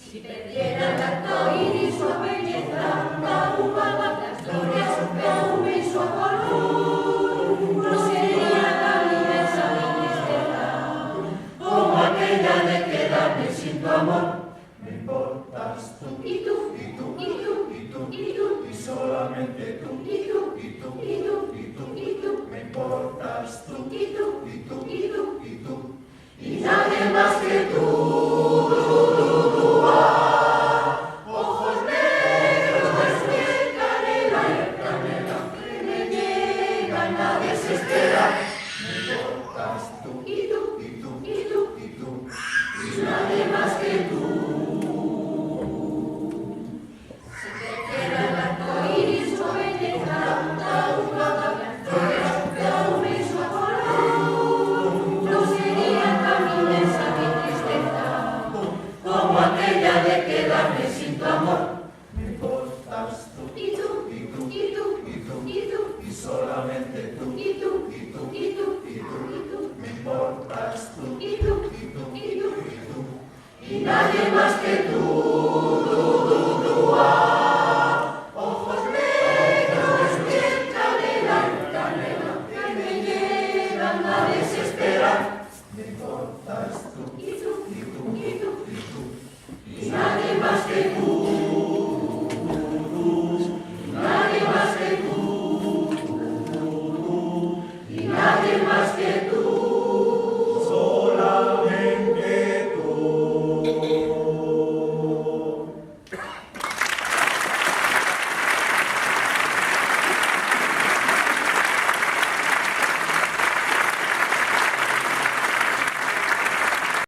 Si perdiera el arco iris su belleza, la uva, las flores, su perfume y su color, no sería tan inmensa mi tristeza como aquella de quedarme sin tu amor. Me importas tú, Y tú, y tú, y tú, y tú, y tú, y solamente tú, y tú, y tú, y tú, y tú, y tú, me importas tú, y tú, y tú, y tú, y tú, y nadie más que tú. Ojos negros de piel canela, que me llegan a desesperar. me importas tú, Y tú, y tú, y tú, y tú, y nadie más que tú. Si te queda el arco iris, su belleza, la uva, las flores, su perfume y su color, no sería tan inmensa mi tristeza como aquella de quedarme sin tu amor. me importas tú, Y tú, y tú, y tú, y tú, y tú, y solamente tú, y tú, y tú, y tú, y y tú, tú, me importas tú, y tú, y tú, y tú, y tú, y nadie más que tú.